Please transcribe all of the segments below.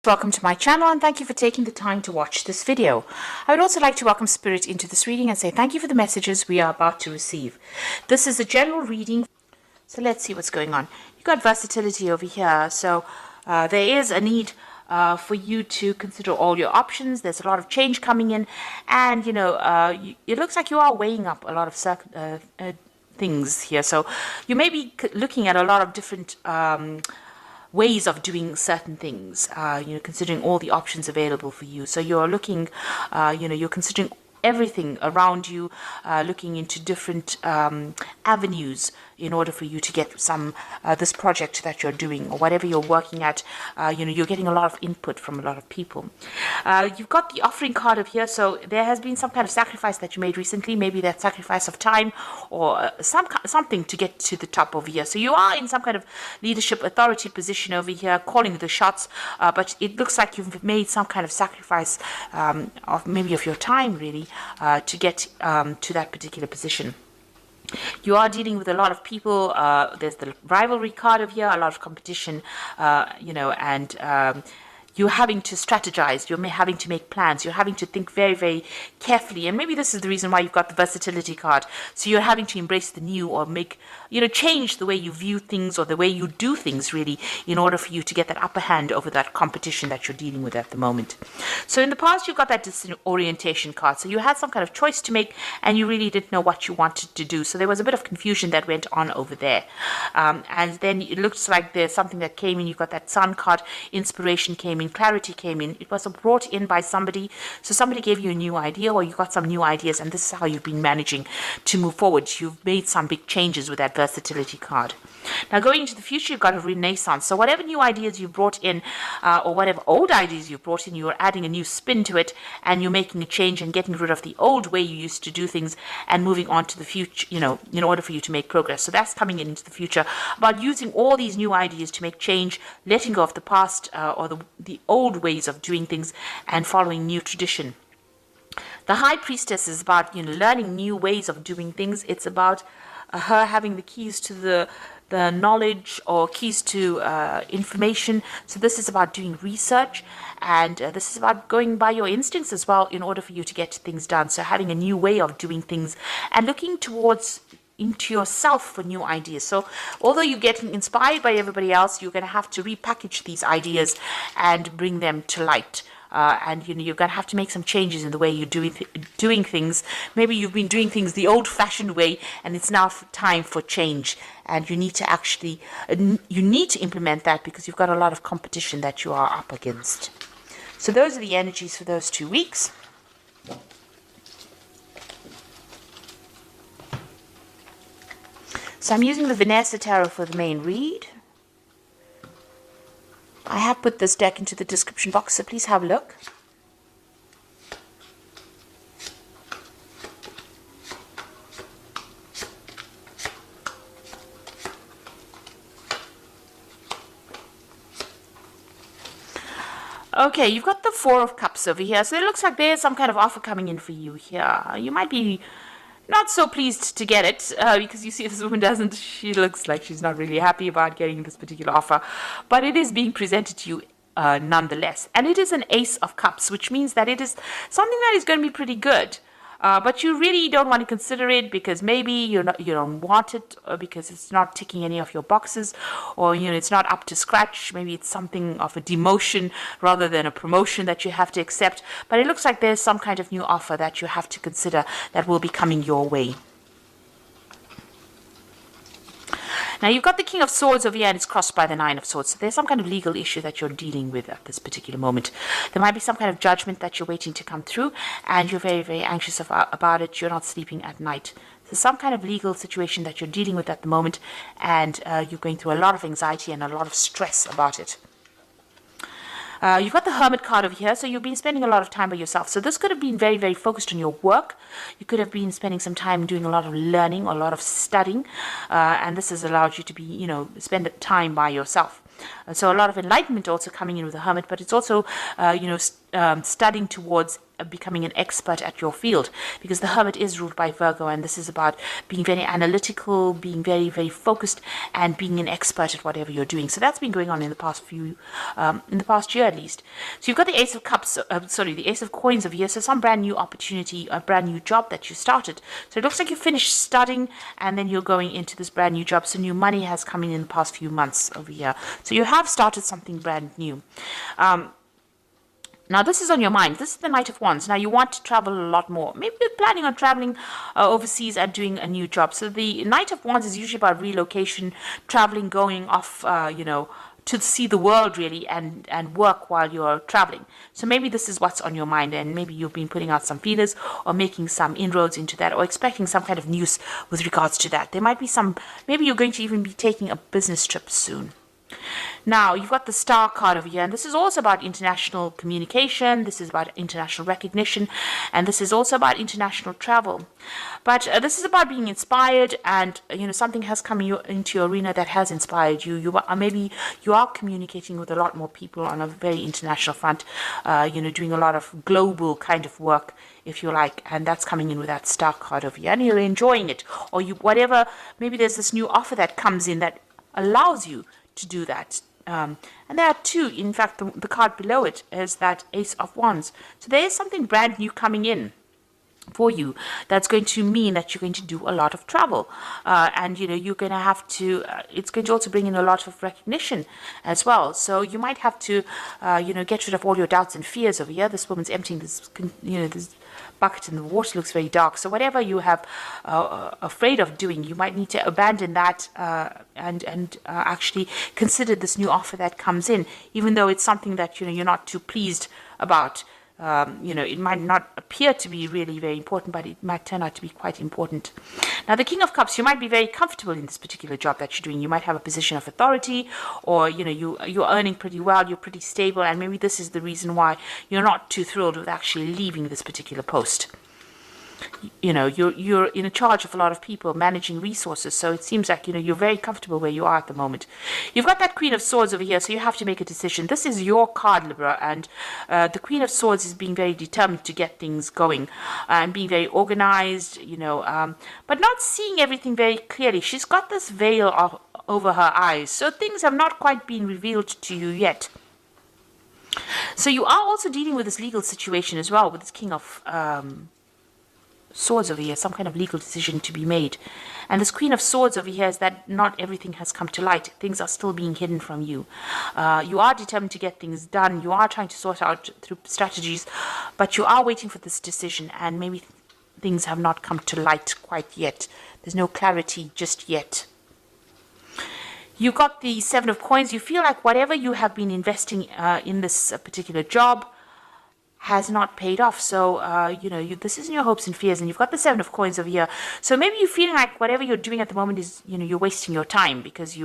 Welcome to my channel and thank you for taking the time to watch this video. I would also like to welcome Spirit into this reading and say thank you for the messages we are about to receive. This is a general reading, so let's see what's going on. You've got versatility over here, so there is a need for you to consider all your options. There's a lot of change coming in, and it looks like you are weighing up a lot of things here. So you may be looking at a lot of different ways of doing certain things, considering all the options available for you. So you're looking, you're considering everything around you, looking into different avenues in order for you to get some this project that you're doing or whatever you're working at. You're getting a lot of input from a lot of people. You've got the offering card of here, so there has been some kind of sacrifice that you made recently, maybe that sacrifice of time or something to get to the top over here. So you are in some kind of leadership authority position over here, calling the shots, but it looks like you've made some kind of sacrifice of your time, really, to get to that particular position. You are dealing with a lot of people. There's the rivalry card of here, a lot of competition, and you're having to strategize, you're having to make plans, you're having to think very, very carefully. And maybe this is the reason why you've got the versatility card. So you're having to embrace the new or change the way you view things or the way you do things, really, in order for you to get that upper hand over that competition that you're dealing with at the moment. So in the past, you've got that disorientation card. So you had some kind of choice to make and you really didn't know what you wanted to do. So there was a bit of confusion that went on over there. And then it looks like there's something that came in. You've got that sun card, inspiration came in, clarity came in. It was brought in by somebody. So somebody gave you a new idea or you got some new ideas, and this is how you've been managing to move forward. You've made some big changes with that versatility card. Now going into the future, you've got a renaissance. So whatever new ideas you brought in or whatever old ideas you brought in, you're adding a new spin to it and you're making a change and getting rid of the old way you used to do things and moving on to the future, in order for you to make progress. So that's coming into the future, about using all these new ideas to make change, letting go of the past or the old ways of doing things and following new tradition. The High Priestess is about learning new ways of doing things. It's about her having the keys to the knowledge or keys to information. So this is about doing research, and this is about going by your instincts as well in order for you to get things done. So having a new way of doing things and looking into yourself for new ideas. So although you're getting inspired by everybody else, you're going to have to repackage these ideas and bring them to light. And you're going to have to make some changes in the way you're doing things. Maybe you've been doing things the old-fashioned way, and it's now time for change. And you need to implement that because you've got a lot of competition that you are up against. So those are the energies for those 2 weeks. So I'm using the Vanessa Tarot for the main read. I have put this deck into the description box, so please have a look. Okay, you've got the Four of Cups over here, so it looks like there's some kind of offer coming in for you here. You might be not so pleased to get it because you see this woman she looks like she's not really happy about getting this particular offer, but it is being presented to you nonetheless. And it is an Ace of Cups, which means that it is something that is going to be pretty good. But you really don't want to consider it because maybe you don't want it, or because it's not ticking any of your boxes, or it's not up to scratch. Maybe it's something of a demotion rather than a promotion that you have to accept. But it looks like there's some kind of new offer that you have to consider that will be coming your way. Now you've got the King of Swords over here and it's crossed by the Nine of Swords. So there's some kind of legal issue that you're dealing with at this particular moment. There might be some kind of judgment that you're waiting to come through and you're very, very anxious about it. You're not sleeping at night. So some kind of legal situation that you're dealing with at the moment, and you're going through a lot of anxiety and a lot of stress about it. You've got the Hermit card over here, so you've been spending a lot of time by yourself. So this could have been very, very focused on your work. You could have been spending some time doing a lot of learning or a lot of studying, and this has allowed you to be, spend time by yourself. So a lot of enlightenment also coming in with the Hermit, but it's also, studying towards becoming an expert at your field, because the Hermit is ruled by Virgo, and this is about being very analytical, being very, very focused, and being an expert at whatever you're doing. So that's been going on in the past in the past year at least. So you've got the Ace of Cups, the Ace of Coins over here. So some brand new opportunity, a brand new job that you started. So it looks like you finished studying and then you're going into this brand new job. So new money has come in the past few months over here. So you have started something brand new. Now, this is on your mind. This is the Knight of Wands. Now, you want to travel a lot more. Maybe you're planning on traveling overseas and doing a new job. So the Knight of Wands is usually about relocation, traveling, going off, to see the world, really, and work while you're traveling. So maybe this is what's on your mind, and maybe you've been putting out some feelers or making some inroads into that, or expecting some kind of news with regards to that. There might be maybe you're going to even be taking a business trip soon. Now, you've got the Star card over here, and this is also about international communication, this is about international recognition, and this is also about international travel. But this is about being inspired, and, something has come into your arena that has inspired you. Maybe you are communicating with a lot more people on a very international front, doing a lot of global kind of work, if you like, and that's coming in with that Star card over here, and you're enjoying it, or maybe there's this new offer that comes in that allows you to do that. And there are two, in fact, the card below it is that Ace of Wands. So there is something brand new coming in for you that's going to mean that you're going to do a lot of travel, and you're going to have to it's going to also bring in a lot of recognition as well. So you might have to get rid of all your doubts and fears over here. This woman's emptying this this bucket, and the water looks very dark. So whatever you have afraid of doing, you might need to abandon that and actually consider this new offer that comes in, even though it's something that you're not too pleased about. It might not appear to be really very important, but it might turn out to be quite important. Now, the King of Cups, you might be very comfortable in this particular job that you're doing. You might have a position of authority, or, you're earning pretty well, you're pretty stable, and maybe this is the reason why you're not too thrilled with actually leaving this particular post. You're in charge of a lot of people, managing resources, so it seems like you're very comfortable where you are at the moment. You've got that Queen of Swords over here, so you have to make a decision. This is your card, Libra, and the Queen of Swords is being very determined to get things going and being very organized, but not seeing everything very clearly. She's got this veil over her eyes, so things have not quite been revealed to you yet. So you are also dealing with this legal situation as well, with this King of Swords over here, some kind of legal decision to be made. And this Queen of Swords over here is that not everything has come to light. Things are still being hidden from you. You are determined to get things done. You are trying to sort out through strategies, but you are waiting for this decision, and maybe things have not come to light quite yet. There's no clarity just yet. You got the Seven of Coins. You feel like whatever you have been investing in this particular job has not paid off. So, this isn't your hopes and fears, and you've got the Seven of Coins over here. So maybe you're feeling like whatever you're doing at the moment is, you're wasting your time because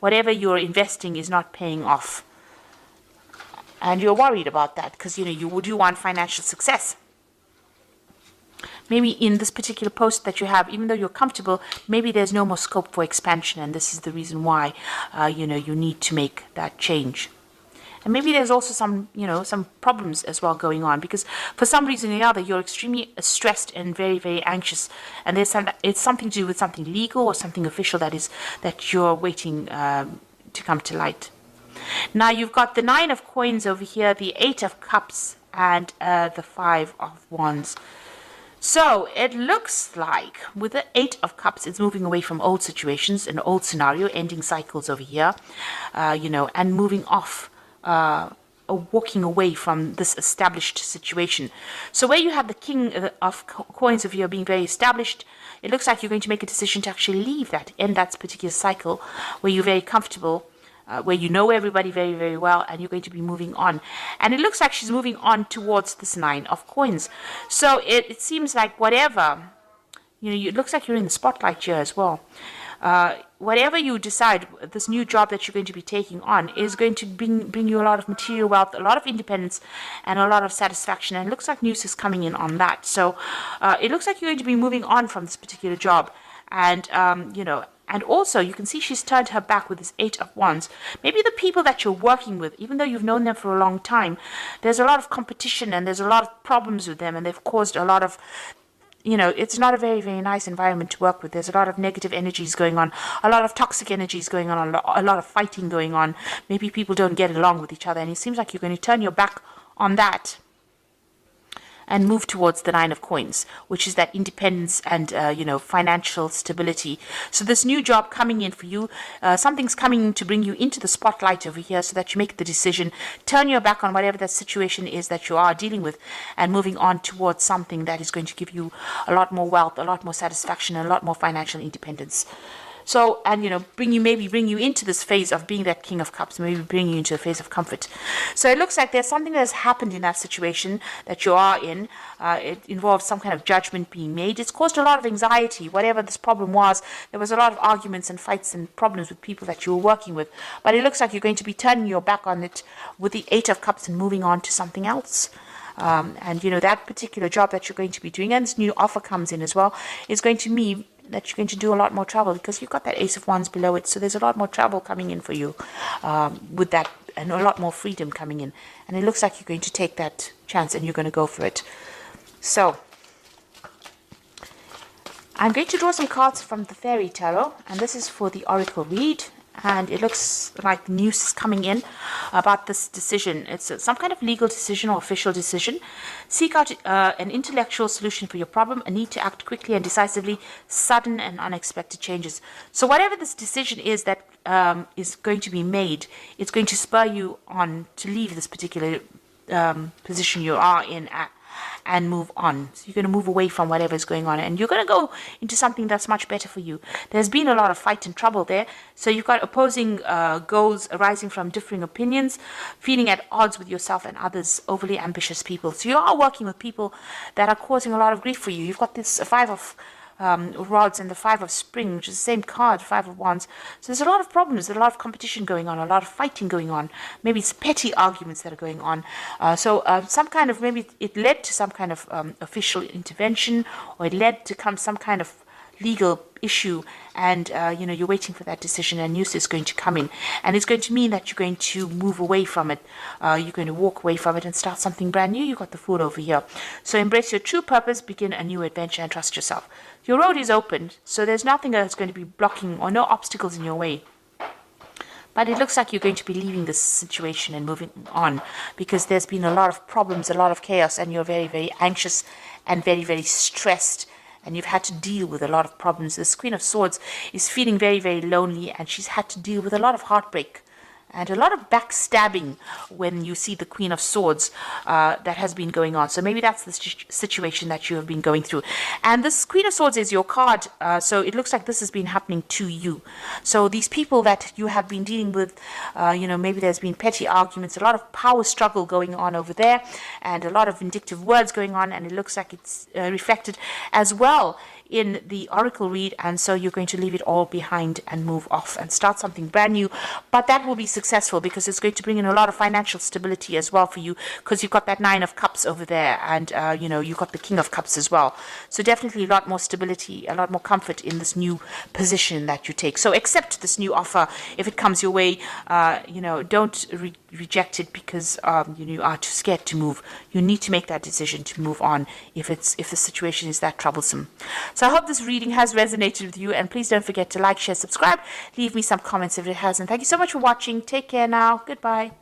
whatever you're investing is not paying off. And you're worried about that because, you want financial success. Maybe in this particular post that you have, even though you're comfortable, maybe there's no more scope for expansion, and this is the reason why, you need to make that change. And maybe there's also some problems as well going on, because for some reason or another, you're extremely stressed and very, very anxious. And it's something to do with something legal or something official that you're waiting to come to light. Now, you've got the Nine of Coins over here, the Eight of Cups, and the Five of Wands. So it looks like with the Eight of Cups, it's moving away from old situations, an old scenario, ending cycles over here, and moving off, walking away from this established situation. So where you have the King of Coins over here being very established, it looks like you're going to make a decision to actually leave that, end that particular cycle where you're very comfortable, where you know everybody very, very well, and you're going to be moving on. And it looks like she's moving on towards this Nine of Coins. So it seems like whatever, it looks like you're in the spotlight here as well. Whatever you decide, this new job that you're going to be taking on is going to bring you a lot of material wealth, a lot of independence, and a lot of satisfaction. And it looks like news is coming in on that. So it looks like you're going to be moving on from this particular job. And, And also, you can see she's turned her back with this 8 of Wands. Maybe the people that you're working with, even though you've known them for a long time, there's a lot of competition and there's a lot of problems with them, and they've caused a lot of, it's not a very, very nice environment to work with. There's a lot of negative energies going on, a lot of toxic energies going on, a lot of fighting going on. Maybe people don't get along with each other, and it seems like you're going to turn your back on that and move towards the 9 of Coins, which is that independence and, financial stability. So this new job coming in for you, something's coming in to bring you into the spotlight over here so that you make the decision, turn your back on whatever that situation is that you are dealing with, and moving on towards something that is going to give you a lot more wealth, a lot more satisfaction, and a lot more financial independence. So, and bring you into this phase of being that King of Cups, maybe bring you into a phase of comfort. So it looks like there's something that has happened in that situation that you are in. It involves some kind of judgment being made. It's caused a lot of anxiety. Whatever this problem was, there was a lot of arguments and fights and problems with people that you were working with. But it looks like you're going to be turning your back on it with the 8 of Cups and moving on to something else. And that particular job that you're going to be doing, and this new offer comes in as well, is going to mean that you're going to do a lot more travel, because you've got that Ace of Wands below it. So there's a lot more travel coming in for you with that, and a lot more freedom coming in. And it looks like you're going to take that chance and you're going to go for it. So I'm going to draw some cards from the Fairy Tarot, and this is for the Oracle read. And it looks like news is coming in about this decision. It's some kind of legal decision or official decision. Seek out an intellectual solution for your problem, a need to act quickly and decisively, sudden and unexpected changes. So whatever this decision is that is going to be made, it's going to spur you on to leave this particular position you are in and move on. So you're going to move away from whatever is going on, and you're going to go into something that's much better for you. There's been a lot of fight and trouble there, so you've got opposing goals arising from differing opinions, feeling at odds with yourself and others, overly ambitious people. So you are working with people that are causing a lot of grief for you. You've got this 5 of rods and the 5 of spring, which is the same card, 5 of wands. So there's a lot of problems, there's a lot of competition going on, a lot of fighting going on. Maybe it's petty arguments that are going on. So some kind of, maybe it led to some kind of official intervention, or it led to some kind of legal issue, and you're waiting for that decision, and news is going to come in, and it's going to mean that you're going to move away from it. You're going to walk away from it and start something brand new. You've got the Fool over here. So embrace your true purpose, begin a new adventure, and trust yourself. Your road is open, so there's nothing that's going to be blocking or no obstacles in your way. But it looks like you're going to be leaving this situation and moving on, because there's been a lot of problems, a lot of chaos, and you're very, very anxious and very, very stressed, and you've had to deal with a lot of problems. This Queen of Swords is feeling very, very lonely, and she's had to deal with a lot of heartbreak and a lot of backstabbing when you see the Queen of Swords that has been going on. So maybe that's the situation that you have been going through. And this Queen of Swords is your card, so it looks like this has been happening to you. So these people that you have been dealing with, maybe there's been petty arguments, a lot of power struggle going on over there, and a lot of vindictive words going on, and it looks like it's reflected as well in the oracle read. And so you're going to leave it all behind and move off and start something brand new. But that will be successful, because it's going to bring in a lot of financial stability as well for you, because you've got that 9 of Cups over there, and you've got the King of Cups as well. So definitely a lot more stability, a lot more comfort in this new position that you take. So accept this new offer if it comes your way. Don't reject it because you are too scared to move. You need to make that decision to move on if the situation is that troublesome. So I hope this reading has resonated with you, and please don't forget to like, share, subscribe, leave me some comments if it hasn't. Thank you so much for watching. Take care now. Goodbye.